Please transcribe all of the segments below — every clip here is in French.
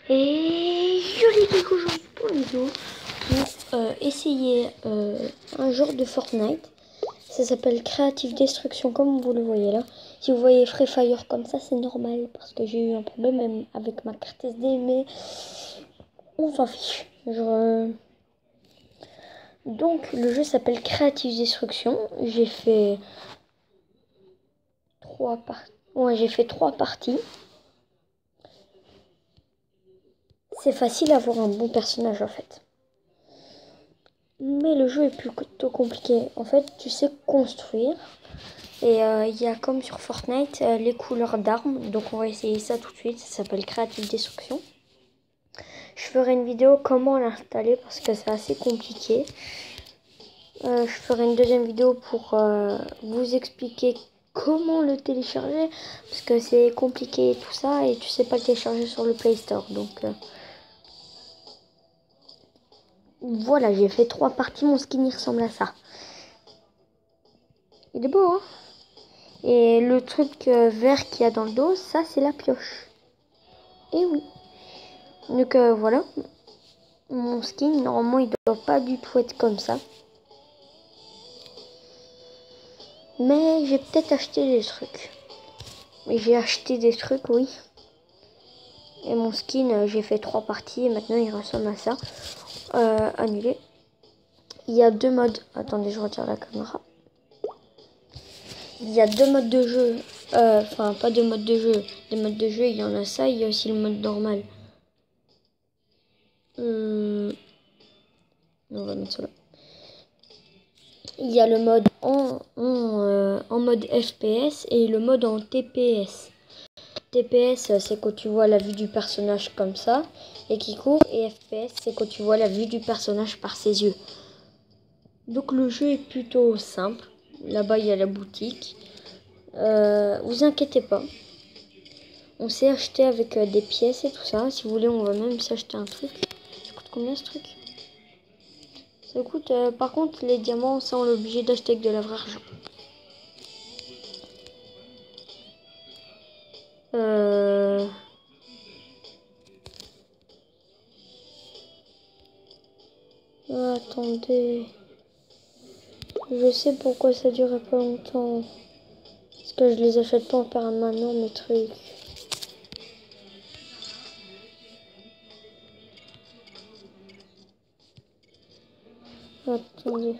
Et je les dis aujourd'hui pour une vidéo pour essayer un genre de Fortnite. Ça s'appelle Creative Destruction comme vous le voyez là. Si vous voyez Free Fire comme ça, c'est normal parce que j'ai eu un problème même avec ma carte SD, mais on s'en fiche. Donc le jeu s'appelle Creative Destruction. J'ai fait trois parties. C'est facile à avoir un bon personnage en fait. Mais le jeu est plutôt compliqué. En fait, tu sais construire. Et il y a comme sur Fortnite les couleurs d'armes. Donc on va essayer ça tout de suite. Ça s'appelle Creative Destruction. Je ferai une vidéo comment l'installer parce que c'est assez compliqué. Je ferai une deuxième vidéo pour vous expliquer comment le télécharger. Parce que c'est compliqué et tout ça. Et tu sais pas le télécharger sur le Play Store. Donc voilà, j'ai fait 3 parties. Mon skin il ressemble à ça. Il est beau, hein? Et le truc vert qu'il y a dans le dos, ça c'est la pioche. Et oui. Donc voilà. Mon skin, normalement, il doit pas du tout être comme ça. Mais j'ai peut-être acheté des trucs. J'ai acheté des trucs, oui. Et mon skin, j'ai fait 3 parties et maintenant il ressemble à ça. Annulé. Il y a 2 modes. Attendez, je retire la caméra. Il y a 2 modes de jeu. Enfin, pas 2 modes de jeu. Les modes de jeu, il y en a ça. Il y a aussi le mode normal. On va mettre ça là. Il y a le mode en mode FPS et le mode en TPS. TPS, c'est quand tu vois la vue du personnage comme ça et qui court. Et FPS, c'est quand tu vois la vue du personnage par ses yeux. Donc le jeu est plutôt simple. Là-bas, il y a la boutique. Vous inquiétez pas. On s'est acheté avec des pièces et tout ça. Si vous voulez, on va même s'acheter un truc. Ça coûte combien ce truc? Ça coûte... par contre, les diamants, ça, on est obligé d'acheter avec de la vraie argent. Attendez. Je sais pourquoi ça durait pas longtemps. Parce que je les achète pas en permanent, mes trucs. Attendez.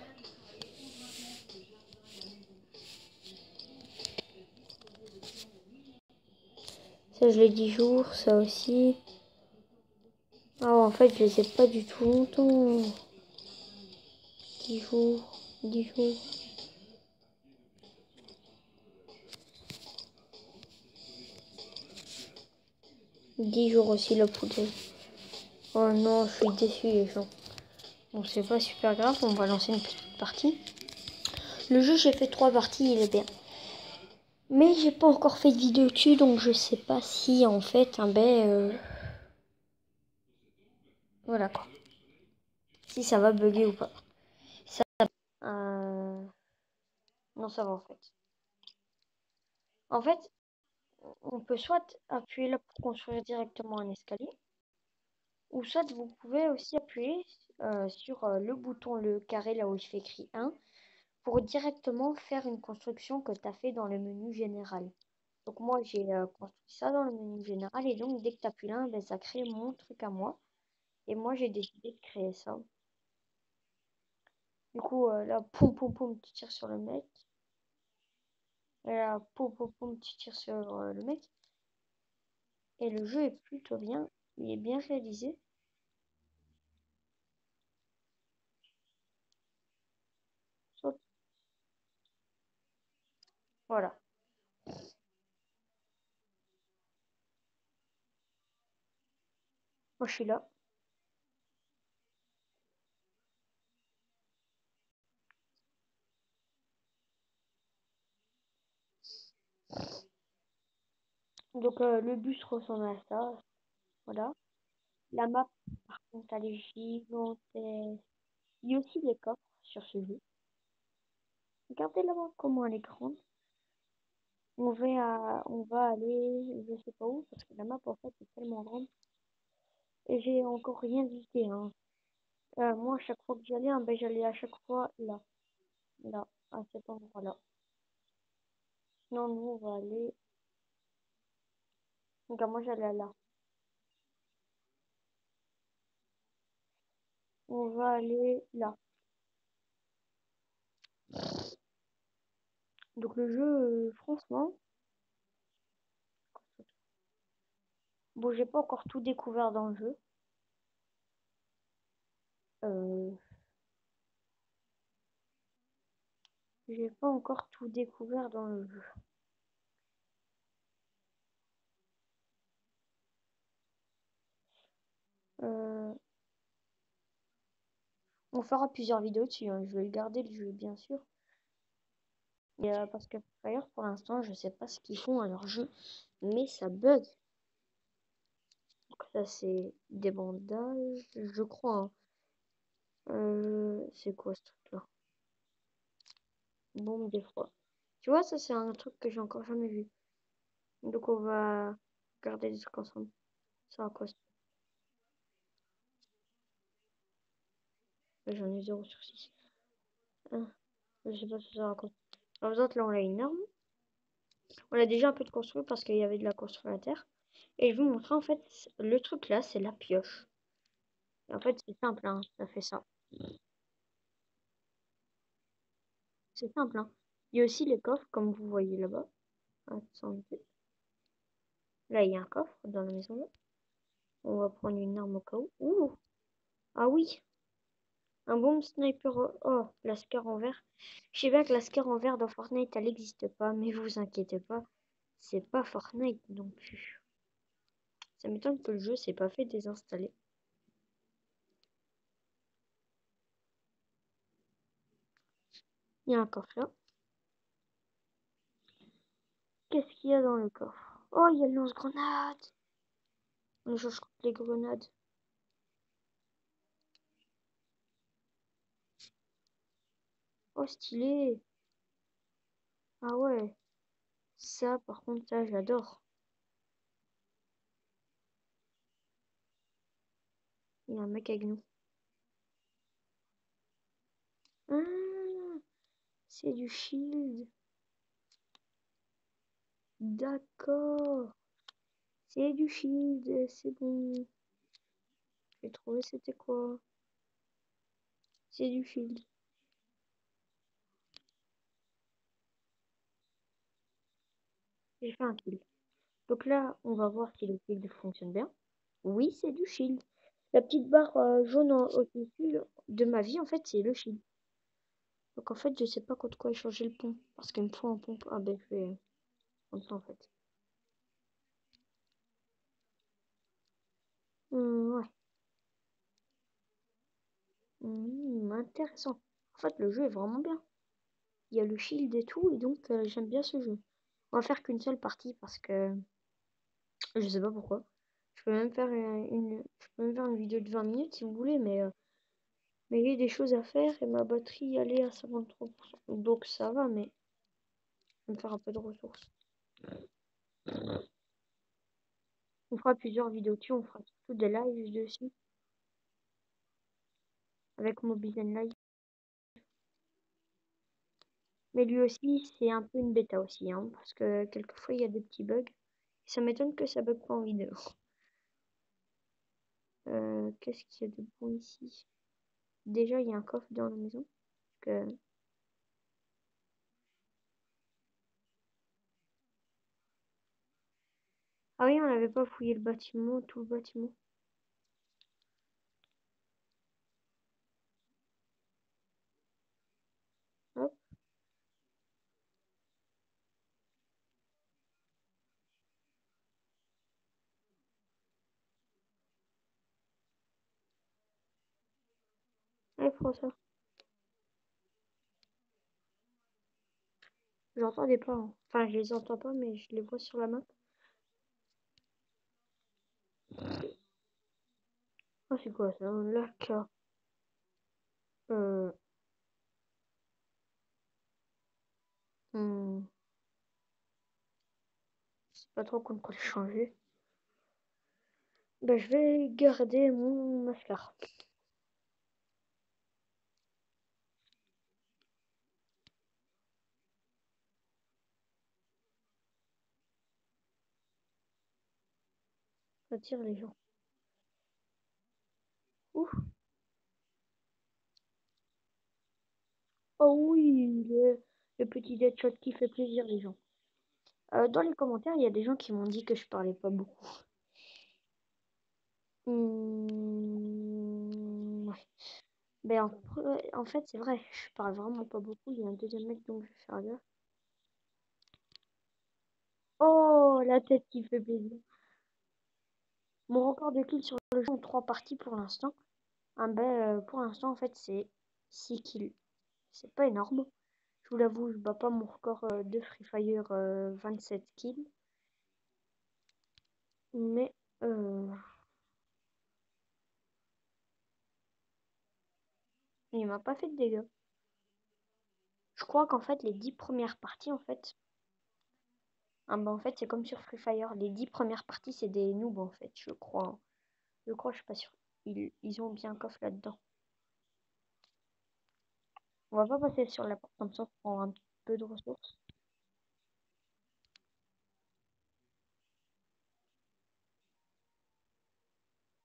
Ça, je l'ai 10 jours, ça aussi. Ah, en fait, je les ai pas du tout longtemps. 10 jours, 10 jours. Dix jours aussi, la poudre. Oh non, je suis déçue, les gens. Bon, c'est pas super grave, on va lancer une petite partie. Le jeu, j'ai fait 3 parties, il est bien. Mais j'ai pas encore fait de vidéo dessus, donc je sais pas si, en fait, voilà quoi. Si ça va bugger ou pas. Ça... Non, ça va en fait. En fait, on peut soit appuyer là pour construire directement un escalier, ou soit vous pouvez aussi appuyer sur le bouton, le carré là où il fait écrit 1, pour directement faire une construction que tu as fait dans le menu général. Donc moi j'ai construit ça dans le menu général et donc dès que tu appuies là, ben, ça crée mon truc à moi. Et moi j'ai décidé de créer ça. Du coup là, poum poum poum, tu tires sur le mec. Et là, poum poum poum, tu tires sur le mec. Et le jeu est plutôt bien. Il est bien réalisé. Saute. Voilà. Moi je suis là. Donc le bus ressemble à ça. Voilà. La map, par contre, elle est gigantesque. Il y a aussi des coffres sur ce jeu. Regardez la map, comment elle est grande. On va aller, je sais pas où, parce que la map, en fait, est tellement grande. Et j'ai encore rien visité, hein. Moi, à chaque fois que j'allais, hein, ben, j'allais à chaque fois là, là, à cet endroit-là. Non, nous, on va aller. Donc, moi, j'allais là. On va aller là. Donc, le jeu, franchement, bon, j'ai pas encore tout découvert dans le jeu. Euh, j'ai pas encore tout découvert dans le jeu. Euh, on fera plusieurs vidéos dessus, hein. Je vais le garder le jeu, bien sûr. Et, parce que d'ailleurs, pour l'instant, je sais pas ce qu'ils font à leur jeu, mais ça bug. Donc, ça, c'est des bandages, je crois, hein. C'est quoi ce truc-là? Bombe des fois. Tu vois, ça, c'est un truc que j'ai encore jamais vu. Donc, on va garder les trucs ensemble. Ça, à quoi ça? J'en ai 0/6. Ah, je sais pas ce que ça raconte. Par exemple, là, on a une arme. On a déjà un peu de construit parce qu'il y avait de la construction à la terre. Et je vais vous montrer, en fait, le truc là, c'est la pioche. Et en fait, c'est simple, hein, ça fait ça. C'est simple, hein. Il y a aussi les coffres, comme vous voyez là-bas. Attendez. Là, il y a un coffre dans la maison. Là. On va prendre une arme au cas où. Ouh! Ah oui! Un bon sniper. Oh, la scar en vert. Je sais bien que la scar en vert dans Fortnite, elle n'existe pas, mais vous inquiétez pas. C'est pas Fortnite non plus. Ça m'étonne que le jeu s'est pas fait désinstaller. Il y a un coffre là. Qu'est-ce qu'il y a dans le coffre? Oh, il y a le lance-grenade! On change les grenades. Oh, stylé! Ah ouais. Ça, par contre, ça, j'adore. Il y a un mec avec nous. Ah, c'est du shield. D'accord. C'est du shield. C'est bon. J'ai trouvé c'était quoi? C'est du shield. J'ai fait un kill. Donc là, on va voir si le shield fonctionne bien. Oui, c'est du shield. La petite barre jaune au-dessus de ma vie, en fait, c'est le shield. Donc en fait, je sais pas contre quoi échanger le pont. Parce qu'il me faut un pompe. Ah ben, je vais prendre ça en fait. Ouais. Intéressant. En fait, le jeu est vraiment bien. Il y a le shield et tout, et donc j'aime bien ce jeu. On va faire qu'une seule partie parce que je sais pas pourquoi. Je peux même faire je peux même faire une vidéo de 20 minutes si vous voulez, mais il y a des choses à faire et ma batterie elle est à 53%. Donc ça va, mais je vais me faire un peu de ressources. On fera plusieurs vidéos dessus, on fera surtout des lives dessus avec Mobile Live. Mais lui aussi, c'est un peu une bêta aussi, hein, parce que quelquefois il y a des petits bugs. Ça m'étonne que ça bug pas en vidéo. Qu'est-ce qu'il y a de bon ici? Déjà, il y a un coffre dans la maison. Que... Ah oui, on n'avait pas fouillé le bâtiment, tout le bâtiment. Hop, allez, prends ça. J'entendais pas, hein. Enfin, je les entends pas, mais je les vois sur la map. Oh, c'est quoi ça? Un lac. Euh... hmm, C'est pas trop qu'on peut le changer. Ben, je vais garder mon mascara. Ça attire les gens. Ouf. Oh oui, le petit deadshot qui fait plaisir les gens. Dans les commentaires, il y a des gens qui m'ont dit que je parlais pas beaucoup. Ouais. Ben, en fait, c'est vrai, je parle vraiment pas beaucoup. Il y a un deuxième mec, donc je vais faire gaffe. Oh, la tête qui fait plaisir. Mon record de kills sur le jeu en 3 parties pour l'instant. Pour l'instant, en fait, c'est 6 kills. C'est pas énorme. Je vous l'avoue, je bats pas mon record de Free Fire 27 kills. Mais il m'a pas fait de dégâts. Je crois qu'en fait, les 10 premières parties, en fait, en fait, c'est comme sur Free Fire. Les 10 premières parties, c'est des noobs, en fait, je crois. Je suis pas sûre. Ils ont bien coffre là-dedans. On va pas passer sur la porte comme ça pour prendre un peu de ressources.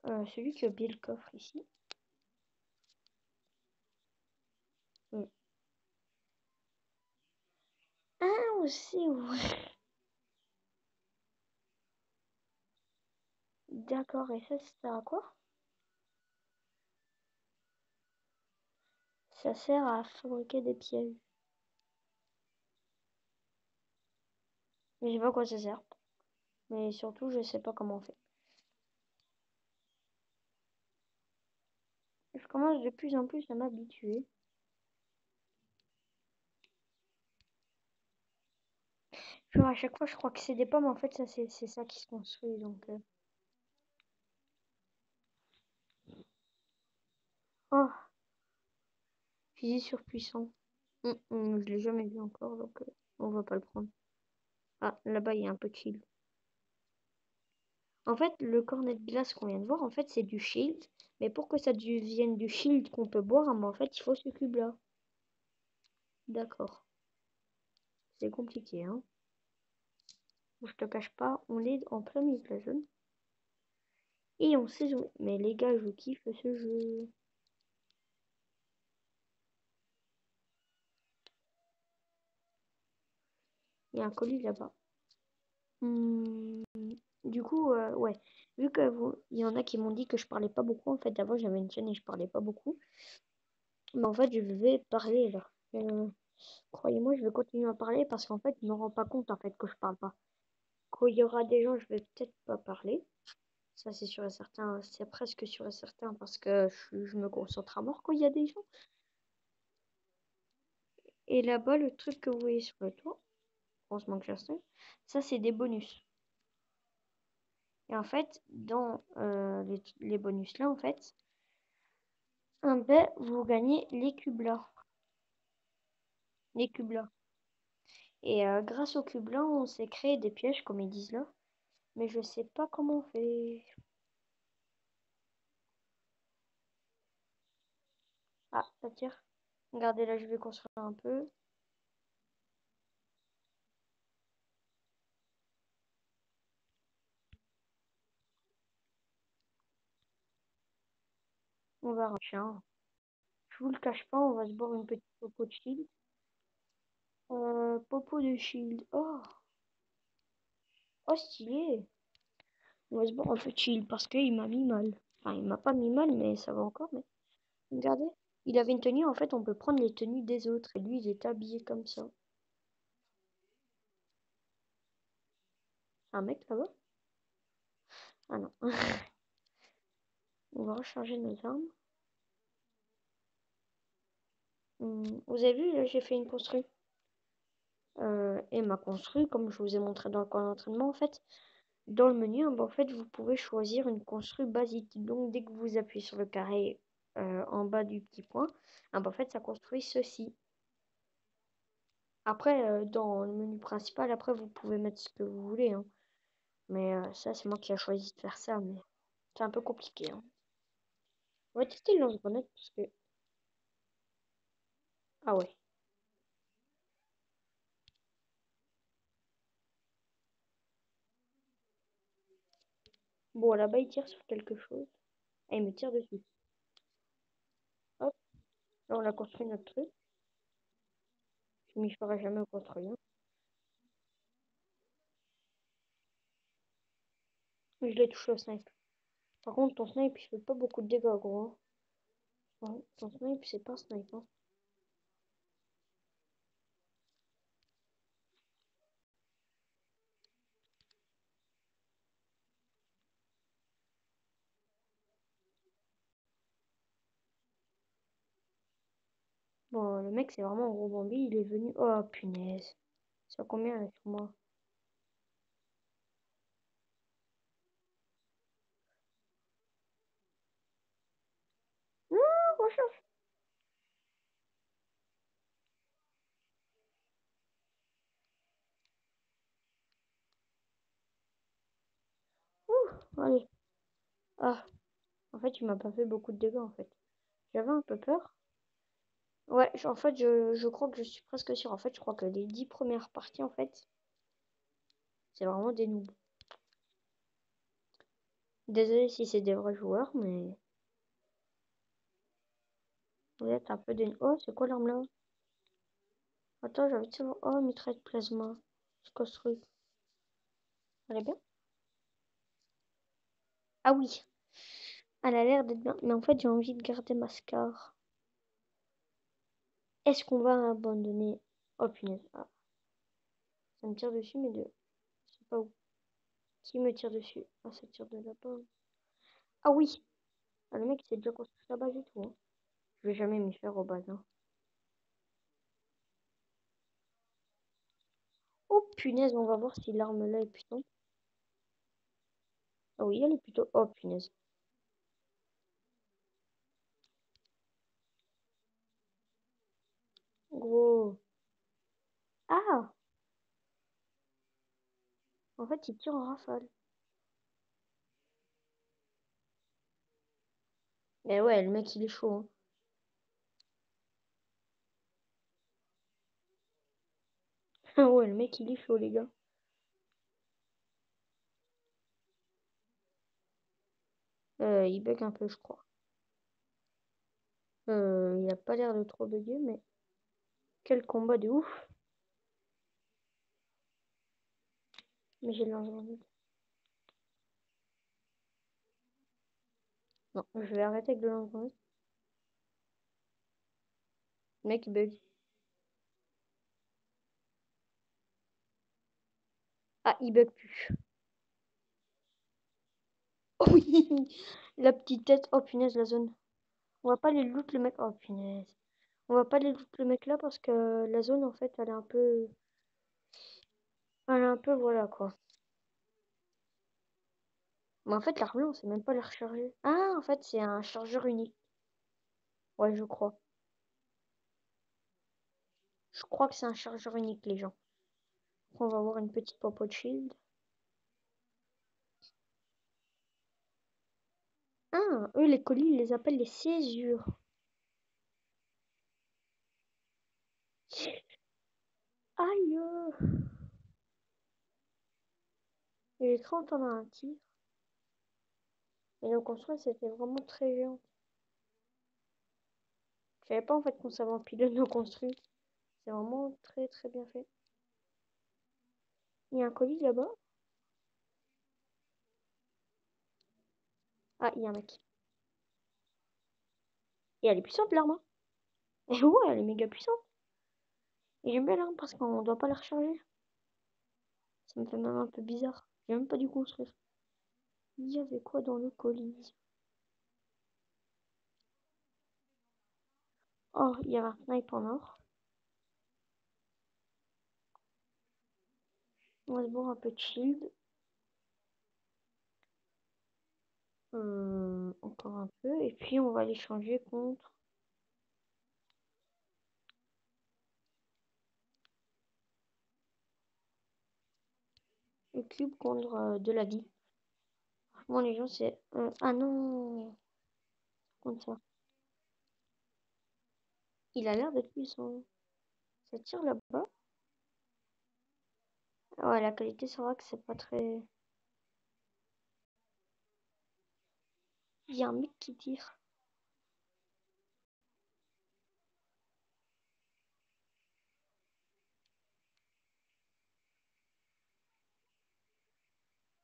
Celui qui a oublié le coffre ici. Mm. Ah, aussi, ouais. D'accord, et ça sert à quoi? Ça sert à fabriquer des pièges. Mais je sais pas à quoi ça sert. Mais surtout, je sais pas comment on fait. Je commence de plus en plus à m'habituer. Genre à chaque fois, je crois que c'est des pommes. En fait, ça c'est ça qui se construit. Donc, oh, fusil surpuissant. Je l'ai jamais vu encore, donc on va pas le prendre. Ah, là-bas, il y a un peu de shield. En fait, le cornet de glace qu'on vient de voir, en fait, c'est du shield. Mais pour que ça devienne du shield qu'on peut boire, en fait, il faut ce cube-là. D'accord. C'est compliqué, hein. Je te cache pas, on est en plein milieu de la zone. Et on sait jouer. Mais les gars, je kiffe ce jeu. Il y a un colis là-bas. Hmm, Du coup, ouais. Vu que il y en a qui m'ont dit que je parlais pas beaucoup. En fait, avant, j'avais une chaîne et je parlais pas beaucoup. Mais en fait, je vais parler là. Croyez-moi, je vais continuer à parler parce qu'en fait, je me rends pas compte en fait que je parle pas. Quand il y aura des gens, je vais peut-être pas parler. Ça, c'est sûr et certain. C'est presque sûr et certain parce que je me concentre à mort quand il y a des gens. Et là-bas, le truc que vous voyez sur le toit, heureusement que j'installe, ça, c'est des bonus. Et en fait, dans les bonus là, en fait, vous gagnez les cubes là. Les cubes là. Et grâce aux cubes là, on s'est créé des pièges, comme ils disent là. Mais je sais pas comment on fait. Ah, ça tire. Regardez là, je vais construire un peu. On va ranger un. Je vous le cache pas, on va se boire une petite popo de shield. Popo de shield. Oh, oh stylé. On va se boire un peu de shield parce qu'il m'a mis mal. Enfin, il m'a pas mis mal, mais ça va encore. Mais regardez. Il avait une tenue, en fait, on peut prendre les tenues des autres. Et lui, il est habillé comme ça. Un mec là-bas? Ah non. On va recharger nos armes. Vous avez vu, là, j'ai fait une construit. Et ma construit, comme je vous ai montré dans le camp d'entraînement, en fait, dans le menu, en fait, vous pouvez choisir une construit basique. Donc, dès que vous appuyez sur le carré en bas du petit point, en fait, ça construit ceci. Après, dans le menu principal, après, vous pouvez mettre ce que vous voulez, hein. Mais ça, c'est moi qui ai choisi de faire ça. Mais C'est un peu compliqué. Hein. On va tester le lance-grenade parce que... Ah ouais. Bon, là-bas, il tire sur quelque chose. Et il me tire dessus. Hop, là, on a construit notre truc. Je m'y ferai jamais au contre-rien. Je l'ai touché au snipe. Par contre, ton snipe, il fait pas beaucoup de dégâts, gros. Hein. Ton snipe, c'est pas un snipe. Hein. Bon, le mec, c'est vraiment un gros Bambi. Il est venu... Oh, punaise. C'est à combien, là, sur moi? Non, recherche. Ouh, allez. Ah, en fait, il m'a pas fait beaucoup de dégâts, en fait. J'avais un peu peur. Ouais, en fait, je crois que je suis presque sûre. En fait, je crois que les 10 premières parties, en fait, c'est vraiment des noobs. Désolé si c'est des vrais joueurs, mais vous êtes un peu des... Oh, c'est quoi l'arme là? Attends, j'avais dit... Oh, mitraille plasma. Je construis. Elle est bien? Ah oui, elle a l'air d'être bien. Mais en fait, j'ai envie de garder ma scar. Est-ce qu'on va abandonner? Oh, punaise. Ah, ça me tire dessus, mais de... Je sais pas où. Qui me tire dessus? Ah, ça tire de là-bas. Ah oui! Ah, le mec, il s'est déjà construit la base et tout. Hein. Je vais jamais m'y faire au base. Hein. Oh, punaise, on va voir si l'arme là est puissante. Ah oui, elle est plutôt... Oh, punaise. Gros. Ah! En fait, il tire en rafale. Mais ouais, le mec, il est chaud. Hein. Ah ouais, le mec, il est chaud, les gars. Il bug un peu, je crois. Il a pas l'air de trop bugger, mais... Quel combat de ouf. Mais j'ai le lance-grenade. Non, je vais arrêter avec le lance-grenade. Le mec, il bug. Ah, il bug plus. Oh oui! La petite tête. Oh punaise, la zone. On va pas les loot le mec. Oh punaise. On va pas les loot le mec là parce que la zone, en fait, elle est un peu... Elle est un peu, voilà, quoi. Mais en fait, l'arme là, on sait même pas la recharger. Ah, en fait, c'est un chargeur unique. Ouais, je crois. Je crois que c'est un chargeur unique, les gens. On va avoir une petite popo de shield. Ah, eux, les colis, ils les appellent les césures. Aïe! J'ai cru entendre un tir. Et nos construits, c'était vraiment très géant. Je savais pas en fait qu'on savait empiler nos construits. C'est vraiment très très bien fait. Il y a un colis là-bas. Ah, il y a un mec. Et elle est puissante l'arme. Hein. Et ouais, elle est méga puissante. Et j'aime bien l'arme parce qu'on doit pas la recharger. Ça me fait même un peu bizarre. J'ai même pas dû construire. Il y avait quoi dans le colis? Oh, il y avait un snipe en or. On va se boire un peu de shield. Encore un peu. Et puis on va l'échanger contre le cube contre de la vie. Comment les gens, c'est... ah non. Comme ça. Il a l'air d'être puissant. Ça tire là-bas. Ouais, la qualité, c'est vrai que c'est pas très... Il y a un mec qui tire.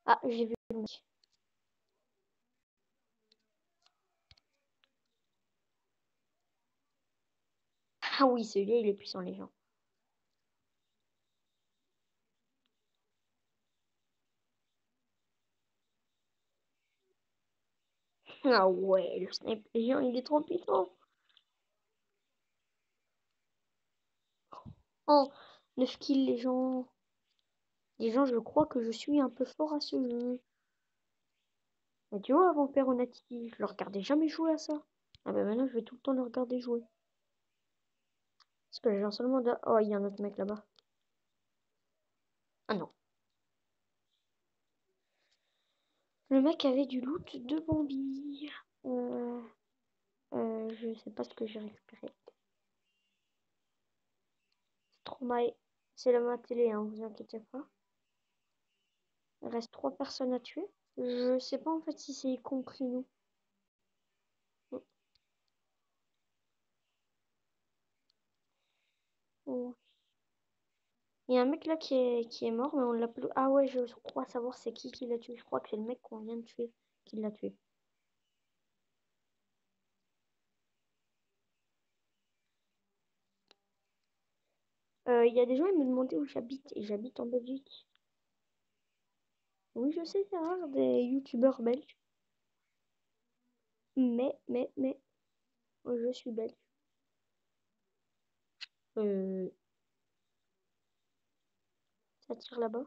Ah, j'ai vu le mec. Ah oui, celui-là, il est puissant, les gens. Ah ouais, le snipe, les gens, il est trop puissant. Oh, 9 kills, les gens. Les gens, je crois que je suis un peu fort à ce jeu. Mais tu vois, avant Peronati, je le regardais jamais jouer à ça. Ah bah maintenant, je vais tout le temps le regarder jouer. Parce que les gens seulement... Oh, il y a un autre mec là-bas. Ah non. Le mec avait du loot de Bambi. Je sais pas ce que j'ai récupéré. Stromae. C'est la ma télé, hein, vous inquiétez pas. Il reste 3 personnes à tuer. Je sais pas en fait si c'est y compris nous. Oh. Il y a un mec là qui est mort, mais on l'a plus. Ah ouais, je crois savoir c'est qui l'a tué. Je crois que c'est le mec qu'on vient de tuer qui l'a tué. Il y a des gens, ils me demandaient où j'habite, et j'habite en Belgique. Oui, je sais, c'est rare des youtubeurs belges. Mais, je suis belge. Euh, Ça tire là-bas.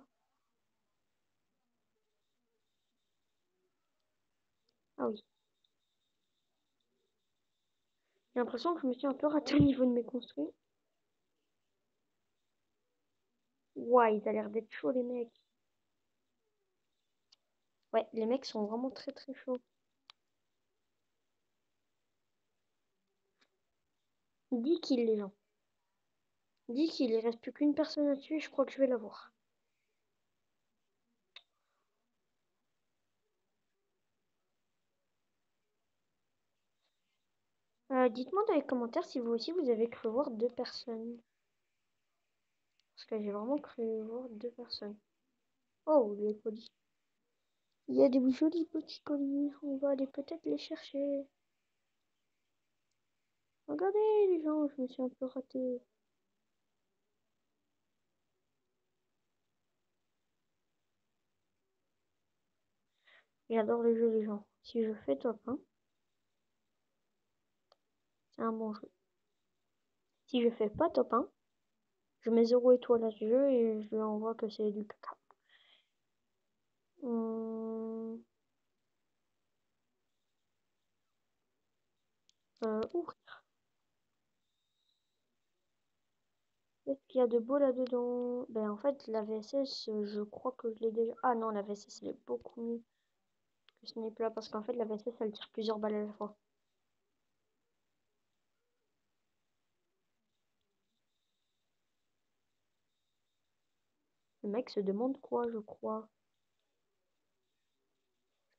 Ah oui. J'ai l'impression que je me suis un peu raté au niveau de mes construits. Ouais, ils ont l'air d'être chauds, les mecs. Ouais, les mecs sont vraiment très très chauds. 10 kills, les gens. 10 kills, il reste plus qu'une personne à tuer, je crois que je vais l'avoir. Dites-moi dans les commentaires si vous aussi vous avez cru voir 2 personnes. Parce que j'ai vraiment cru voir 2 personnes. Oh, les colis. Il y a des jolis petits colis. On va aller peut-être les chercher. Regardez les gens, je me suis un peu raté. J'adore le jeu les gens. Si je fais top 1, c'est un bon jeu. Si je fais pas top 1, je mets 0 étoile à ce jeu et je lui envoie que c'est du caca. Hum, ouvre. Qu'est-ce qu'il y a de beau là-dedans? Ben en fait, la VSS, je crois que je l'ai déjà. Ah non, la VSS, elle est beaucoup mieux que ce n'est pas parce qu'en fait, la VSS, elle tire plusieurs balles à la fois. Le mec se demande quoi, je crois.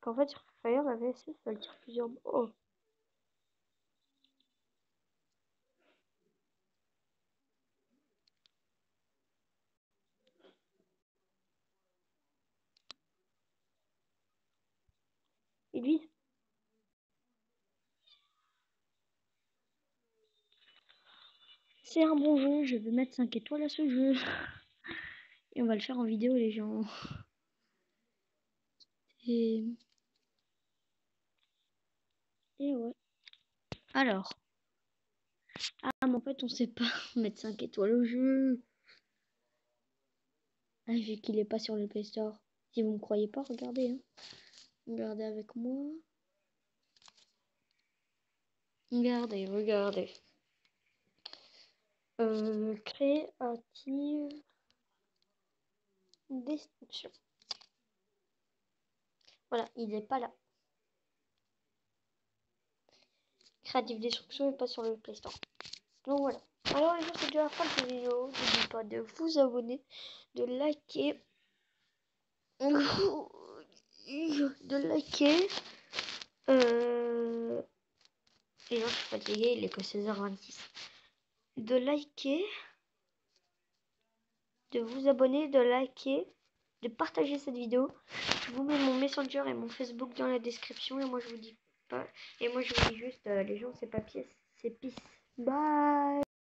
Parce qu'en fait, sur Free Fire, la VSS, elle tire plusieurs. Oh, il vise. C'est un bon jeu, je vais mettre 5 étoiles à ce jeu. Et on va le faire en vidéo, les gens. Et, et ouais. Alors. Ah, mais en fait, on sait pas mettre 5 étoiles au jeu. Ah, vu qu'il est pas sur le Play Store. Si vous me croyez pas, regardez. Hein. Regardez avec moi. Regardez. Créative destruction. Voilà, il n'est pas là. Creative Destruction n'est pas sur le Play Store. Donc voilà. Alors les gens, c'est déjà la fin de cette vidéo. N'oubliez pas de vous abonner, de liker. De liker. Les gens, je suis fatiguée, il est que 16h26. De liker. De vous abonner, de liker. De partager cette vidéo. Je vous mets mon Messenger et mon Facebook dans la description. Et moi, je vous dis pas. Et moi, je vous dis juste, les gens, c'est pas pièce, c'est pisse. Bye.